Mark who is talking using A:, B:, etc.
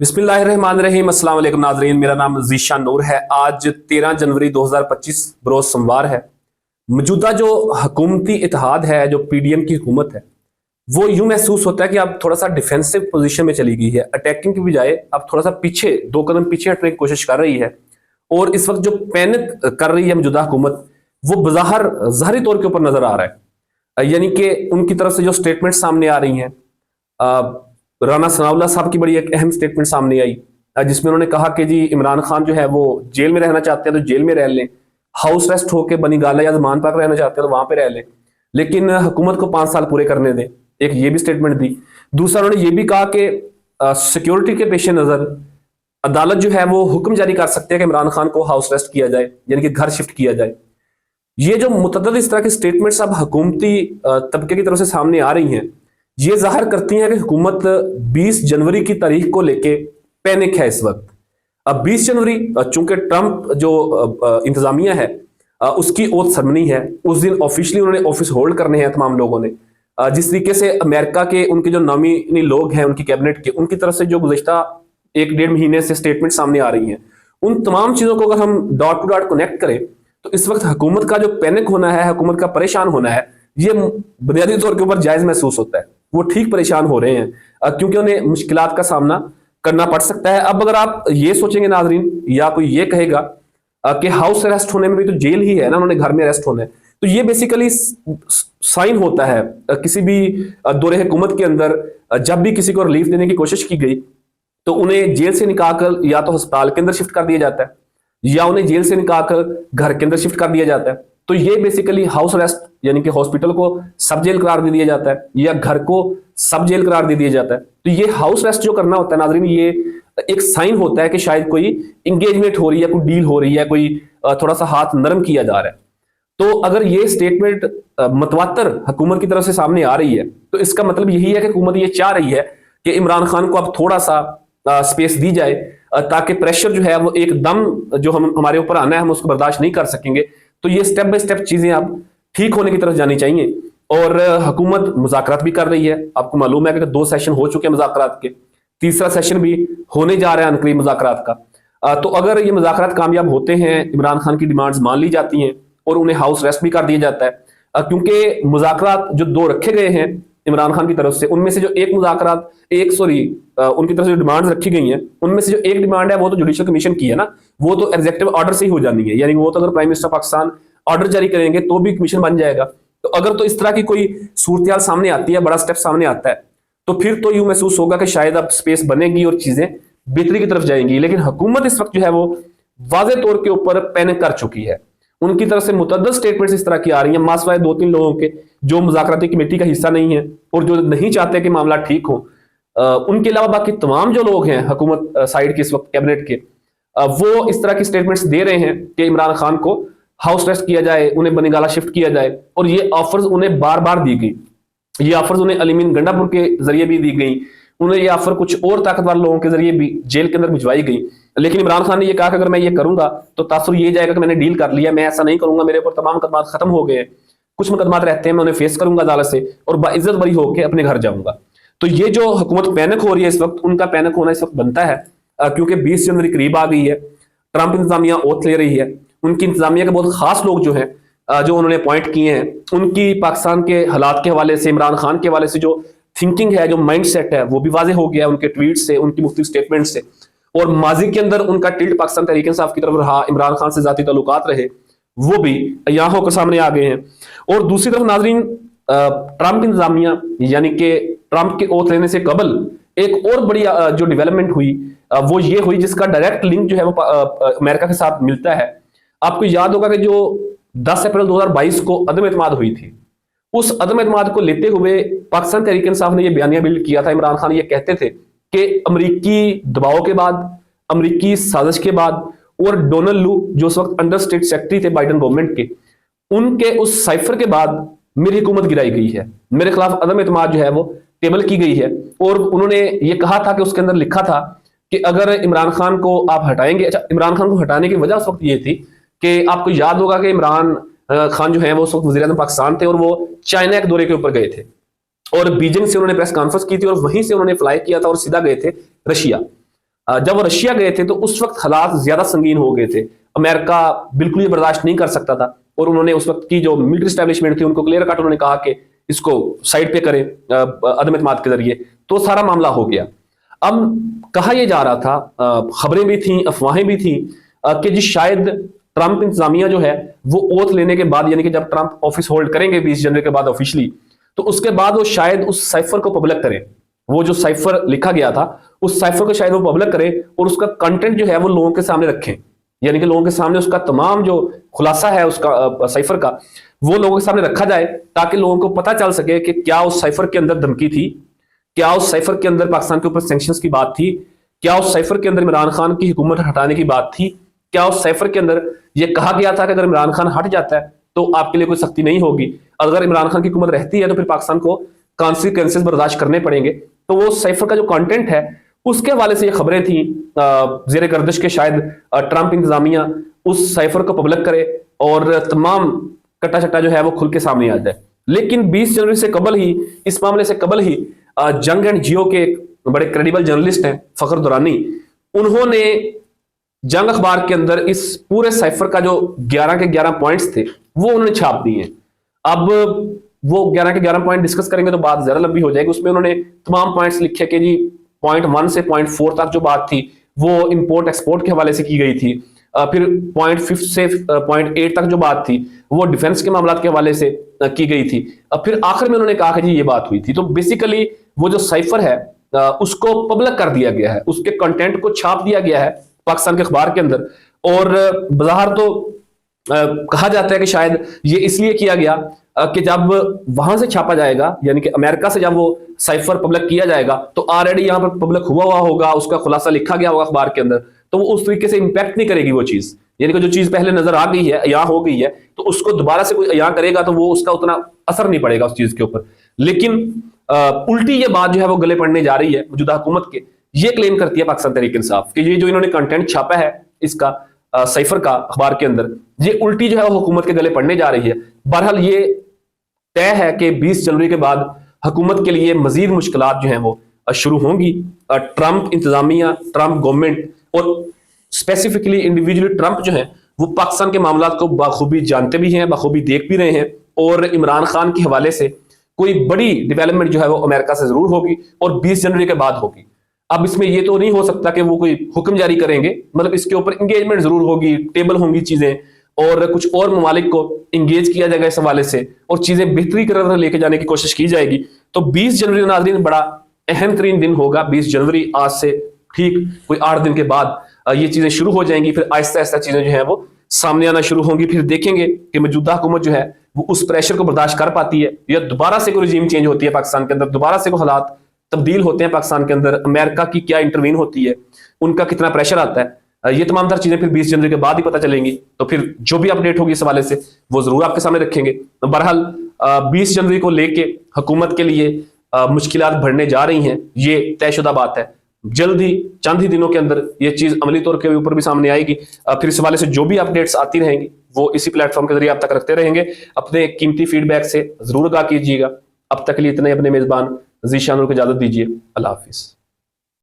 A: बिस्मिल्लाहिर्रहमानिर्रहीम। अस्सलाम वालेकुम नाज़रीन, मेरा नाम ज़ीशान नूर है। आज 13 जनवरी 2025 बरोज़ सोमवार है। मौजूदा जो हुकूमती इत्तेहाद है, जो पीडीएम की हुकूमत है, वो यूं महसूस होता है कि अब थोड़ा सा डिफेंसिव पोजीशन में चली गई है। अटैकिंग की बजाय अब थोड़ा सा पीछे, 2 कदम पीछे हटने की कोशिश कर रही है। और इस वक्त जो पैनिक कर रही है मौजूदा हुकूमत, वो बज़ाहिर ज़ाहरी तौर के ऊपर नजर आ रहा है। यानी कि उनकी तरफ से जो स्टेटमेंट सामने आ रही हैं, राना सनाउल्लाह साहब की बड़ी एक अहम स्टेटमेंट सामने आई, जिसमें उन्होंने कहा कि जी इमरान खान जो है वो जेल में रहना चाहते हैं तो जेल में रह लें, हाउस रेस्ट होकर बनी गाला या जमान पाक रहना चाहते हैं तो वहां पे रह लें, लेकिन हुकूमत को 5 साल पूरे करने दें। एक ये भी स्टेटमेंट दी। दूसरा, उन्होंने ये भी कहा कि सिक्योरिटी के पेश नज़र अदालत जो है वो हुक्म जारी कर सकते हैं कि इमरान खान को हाउस रेस्ट किया जाए, यानी कि घर शिफ्ट किया जाए। ये जो मुतअद्दिद इस तरह की स्टेटमेंट्स अब हुकूमती तबके की तरफ से सामने आ रही हैं, ये जाहिर करती हैं कि हुकूमत 20 जनवरी की तारीख को लेके पैनिक है इस वक्त। अब 20 जनवरी चूंकि ट्रंप जो इंतजामिया है उसकी ओथ सरमनी है, उस दिन ऑफिशियली उन्होंने ऑफिस होल्ड करने हैं तमाम लोगों ने। जिस तरीके से अमेरिका के उनके जो नामी लोग हैं उनकी कैबिनेट के, उनकी तरफ से जो गुज़िश्ता 1-1.5 महीने से स्टेटमेंट सामने आ रही हैं, उन तमाम चीज़ों को अगर हम डॉट टू डॉट कनेक्ट करें तो इस वक्त हुकूमत का जो पैनिक होना है, हुकूमत का परेशान होना है, ये बुनियादी तौर के ऊपर जायज महसूस होता है। वो ठीक परेशान हो रहे हैं क्योंकि उन्हें मुश्किलात का सामना करना पड़ सकता है। अब अगर आप ये सोचेंगे नाजरीन, या कोई ये कहेगा कि हाउस अरेस्ट होने में भी तो जेल ही है ना, उन्होंने घर में अरेस्ट होना है, तो ये बेसिकली साइन होता है किसी भी दौरे हुकूमत के अंदर जब भी किसी को रिलीफ देने की कोशिश की गई तो उन्हें जेल से निकालकर या तो अस्पताल के अंदर शिफ्ट कर दिया जाता है या उन्हें जेल से निकालकर घर के अंदर शिफ्ट कर दिया जाता है। तो ये बेसिकली हाउस अरेस्ट, यानी कि हॉस्पिटल को सब जेल करार दे दिया जाता है या घर को सब जेल करार दे दिया जाता है। तो ये हाउस अरेस्ट जो करना होता है नाजरीन, ये एक साइन होता है कि शायद कोई इंगेजमेंट हो रही है, कोई डील हो रही है, कोई थोड़ा सा हाथ नरम किया जा रहा है। तो अगर ये स्टेटमेंट मतवातर हुकूमत की तरफ से सामने आ रही है तो इसका मतलब यही है कि हुकूमत ये चाह रही है कि इमरान खान को अब थोड़ा सा स्पेस दी जाए ताकि प्रेशर जो है वो एकदम जो हमारे ऊपर आना है हम उसको बर्दाश्त नहीं कर सकेंगे। तो ये स्टेप बाय स्टेप चीजें अब ठीक होने की तरफ जानी चाहिए। और हुकूमत मुज़ाकरात भी कर रही है। आपको मालूम है कि 2 सेशन हो चुके हैं मुज़ाकरात के, तीसरा सेशन भी होने जा रहा है अनकरीब मुज़ाकरात का। तो अगर ये मुज़ाकरात कामयाब होते हैं, इमरान खान की डिमांड्स मान ली जाती हैं और उन्हें हाउस रेस्ट भी कर दिया जाता है, क्योंकि मुज़ाकरात जो 2 रखे गए हैं इमरान खान की तरफ से, उनमें से जो उनकी तरफ से जो डिमांड्स रखी गई हैं उनमें से जो एक डिमांड है वो तो जुडिशल कमीशन की है ना, वो तो एग्जीक्यूटिव ऑर्डर से ही हो जानी है, यानी वो तो अगर प्राइम मिनिस्टर पाकिस्तान ऑर्डर जारी करेंगे तो भी कमीशन बन जाएगा। तो अगर तो इस तरह की कोई सूरत सामने आती है, बड़ा स्टेप सामने आता है, तो फिर तो यूं महसूस होगा कि शायद अब स्पेस बनेगी और चीजें बेहतरी की तरफ जाएंगी। लेकिन हुकूमत इस वक्त जो है वो वाज़ेह तौर के ऊपर पैनिक कर चुकी है। उनकी तरफ से मुतअद्दिद स्टेटमेंट्स इस तरह की आ रही हैं, मासवाए 2-3 लोगों के जो मुज़ाकराती कमेटी का हिस्सा नहीं है और जो नहीं चाहते कि मामला ठीक हो। उनके अलावा बाकी तमाम जो लोग हैं हुकूमत साइड के इस वक्त कैबिनेट के, वो इस तरह की स्टेटमेंट्स दे रहे हैं कि इमरान खान को हाउस अरेस्ट किया जाए, उन्हें बनिगाला शिफ्ट किया जाए। और ये ऑफर्स उन्हें बार बार दी गई, ये ऑफर्स उन्हें अलीमीन गंडापुर के जरिए भी दी गई, उन्हें ये ऑफर कुछ और ताकतवर लोगों के जरिए भी जेल के अंदर भिजवाई गई। लेकिन इमरान खान ने ये कहा कि अगर मैं ये करूंगा तो तासुर ये जाएगा कि मैंने डील कर लिया, मैं ऐसा नहीं करूंगा, मेरे ऊपर तमाम मुकदमात खत्म हो गए, कुछ मुकदमात रहते हैं, मैं उन्हें फेस करूंगा अदालत से और बाइज्जत बरी होकर अपने घर जाऊंगा। तो ये जो हुकूमत पैनिक हो रही है इस वक्त, उनका पैनिक होना इस वक्त बनता है क्योंकि 20 जनवरी करीब आ गई है। ट्रंप इंतजामिया ओथ ले रही है, उनकी इंतजामिया के बहुत खास लोग जो हैं, जो उन्होंने अपॉइंट किए हैं, उनकी पाकिस्तान के हालात के हवाले से, इमरान खान के हवाले से जो थिंकिंग है, जो माइंड सेट है, वो भी वाजे हो गया है उनके ट्वीट से, उनकी मुख्तलिफ स्टेटमेंट से। और माजी के अंदर उनका टिल्ट पाकिस्तान तहरीक इंसाफ की तरफ रहा, इमरान खान से जाती ताल्लुकात रहे, वो भी यहाँ होकर सामने आ गए हैं। और दूसरी तरफ नाजरीन, ट्रंप इंतजामिया, यानी कि ट्रंप के ओथ लेने से कबल एक और बड़ी जो डेवलपमेंट हुई वो ये हुई जिसका डायरेक्ट लिंक जो है वो अमेरिका के साथ मिलता है। आपको याद होगा कि जो 10 अप्रैल 2022 को अदम एतमाद हुई थी, उस अदम एतमाद को लेते हुए पाकिस्तान तहरीक इंसाफ ने यह बयानिया बिल्ड किया था। इमरान खान ये कहते थे कि अमरीकी दबाव के बाद, अमरीकी साजिश के बाद और डोनाल्ड लू जो उस वक्त अंडर स्टेट सेक्रेटरी थे बाइडन गवर्नमेंट के, उनके उस साइफर के बाद मेरी हुकूमत गिराई गई है, मेरे खिलाफ अदम एतमाद जो है वो टेबल की गई है। और उन्होंने ये कहा था कि उसके अंदर लिखा था कि अगर इमरान खान को आप हटाएंगे, अच्छा इमरान खान को हटाने की वजह उस वक्त ये थी कि आपको याद होगा कि इमरान खान जो है वो उस वक्त वज़ीर आज़म पाकिस्तान थे और वो चाइना के दौरे के ऊपर गए थे और बीजिंग से उन्होंने प्रेस कॉन्फ्रेंस की थी और वहीं से उन्होंने फ्लाई किया था और सीधा गए थे रशिया। जब वो रशिया गए थे तो उस वक्त हालात ज्यादा संगीन हो गए थे। अमेरिका बिल्कुल ये बर्दाश्त नहीं कर सकता था और उन्होंने उस वक्त की जो मिलिट्री स्टैब्लिशमेंट थी उनको क्लियर कट उन्होंने कहा कि इसको साइड पे करें अदम एतमाद के जरिए, तो सारा मामला हो गया। अब कहा यह जा रहा था, खबरें भी थी, अफवाहें भी थी कि जी शायद ट्रंप इंतजामिया जो है वो ओथ लेने के बाद, यानी कि जब ट्रंप ऑफिस होल्ड करेंगे 20 जनवरी के बाद ऑफिशियली, तो उसके बाद वो शायद उस साइफर को पब्लिक करें। वो जो साइफर लिखा गया था उस साइफर को शायद वो पब्लिक करें और उसका कंटेंट जो है वो लोगों के सामने रखें, यानी कि लोगों के सामने उसका तमाम जो खुलासा है उसका साइफर का वो लोगों के सामने रखा जाए, ताकि लोगों को पता चल सके कि क्या उस साइफर के अंदर धमकी थी, क्या उस साइफर के अंदर पाकिस्तान के ऊपर सैंक्शंस की बात थी, क्या उस साइफर के अंदर इमरान खान की हुकूमत हटाने की बात थी, क्या उस साइफर के अंदर यह कहा गया था कि अगर इमरान खान हट जाता है तो आपके लिए कोई सख्ती नहीं होगी, अगर इमरान खान की हुकूमत रहती है तो फिर पाकिस्तान को कॉन्सिक्वेंसेस बर्दाश्त करने पड़ेंगे। तो वो साइफर का जो कंटेंट है उसके हवाले से ये खबरें थी जेर गर्दिश के शायद ट्रंप इंतजामिया उस साइफर को पब्लिक करे और तमाम कट्टा चट्टा जो है वो खुल के सामने आ जाए। लेकिन 20 जनवरी से कबल ही, इस मामले से कबल ही जंग एंड जियो के एक बड़े क्रेडिबल जर्नलिस्ट हैं फखर दुरानी, उन्होंने जंग अखबार के अंदर इस पूरे साइफर का जो 11 के 11 पॉइंट्स थे वो उन्होंने छाप दिए। अब वो 11 के 11 पॉइंट डिस्कस करेंगे तो बात ज्यादा लंबी हो जाएगी। उसमें उन्होंने तमाम पॉइंट्स लिखे कि जी पॉइंट 1 से पॉइंट 4 तक जो बात थी वो इंपोर्ट एक्सपोर्ट के हवाले से की गई थी, फिर पॉइंट 5 से पॉइंट 8 तक जो बात थी वो डिफेंस के मामला के हवाले से की गई थी, फिर आखिर में उन्होंने कहा कि जी ये बात हुई थी। तो बेसिकली वो जो साइफर है उसको पब्लिक कर दिया गया है, उसके कंटेंट को छाप दिया गया है पाकिस्तान के अखबार के अंदर। और बाहर तो कहा जाता है कि शायद ये इसलिए किया गया कि जब वहां से छापा जाएगा, यानी कि अमेरिका से जब वो साइफर पब्लिक किया जाएगा तो ऑलरेडी यहां पर पब्लिक हुआ होगा, उसका खुलासा लिखा गया होगा अखबार के अंदर, तो वो उस तरीके से इंपैक्ट नहीं करेगी वो चीज, यानी कि जो चीज पहले नजर आ गई है, यहाँ हो गई है, तो उसको दोबारा से कोई यहाँ करेगा तो वो उसका उतना असर नहीं पड़ेगा उस चीज के ऊपर। लेकिन उल्टी ये बात जो है वो गले पड़ने जा रही है मौजूदा हुकूमत के। ये क्लेम करती है पाकिस्तान तहरीक इंसाफ कि ये जो इन्होंने कंटेंट छापा है इसका साइफर का अखबार के अंदर, ये उल्टी जो है वो हुकूमत के गले पड़ने जा रही है। बहरहाल ये तय है कि 20 जनवरी के बाद हुकूमत के लिए मजीद मुश्किलात जो हैं वो शुरू होंगी। ट्रंप इंतजामिया, ट्रंप गवर्नमेंट और स्पेसिफिकली इंडिविजुअली ट्रंप जो है वो पाकिस्तान के मामला को बखूबी जानते भी हैं, बखूबी देख भी रहे हैं, और इमरान खान के हवाले से कोई बड़ी डेवलपमेंट जो है वो अमेरिका से जरूर होगी और 20 जनवरी के बाद होगी। अब इसमें ये तो नहीं हो सकता कि वो कोई हुक्म जारी करेंगे, मतलब इसके ऊपर इंगेजमेंट जरूर होगी, टेबल होंगी चीजें, और कुछ और ममालिक को इंगेज किया जाएगा इस हवाले से और चीजें बेहतरी की तरफ लेके जाने की कोशिश की जाएगी। तो 20 जनवरी नाज़रीन बड़ा अहम तरीन दिन होगा। 20 जनवरी आज से ठीक कोई 8 दिन के बाद ये चीजें शुरू हो जाएंगी, फिर आहिस्ता आहिस्ता चीजें जो है वो सामने आना शुरू होंगी। फिर देखेंगे कि मौजूदा हुकूमत जो है वो उस प्रेशर को बर्दाश्त कर पाती है या दोबारा से कोई रजीम चेंज होती है पाकिस्तान के अंदर, दोबारा से कोई हालात तब्दील होते हैं पाकिस्तान के अंदर, अमेरिका की क्या इंटरवीन होती है, उनका कितना प्रेशर आता है, ये तमाम तर चीजें फिर 20 जनवरी के बाद ही पता चलेंगी। तो फिर जो भी अपडेट होगी इस हवाले से वो जरूर आपके सामने रखेंगे। तो बहरहाल 20 जनवरी को लेके हुकूमत के लिए मुश्किलात बढ़ने जा रही हैं, ये तयशुदा बात है। जल्द ही चंद ही दिनों के अंदर ये चीज अमली तौर के ऊपर भी सामने आएगी। फिर इस हवाले से जो भी अपडेट्स आती रहेंगी वो इसी प्लेटफॉर्म के जरिए आप तक रखते रहेंगे। अपने कीमती फीडबैक से जरूर आगाह कीजिएगा। अब तक के लिए इतने, अपने मेजबान ज़ीशान को इजाजत दीजिए। अल्लाह हाफिज।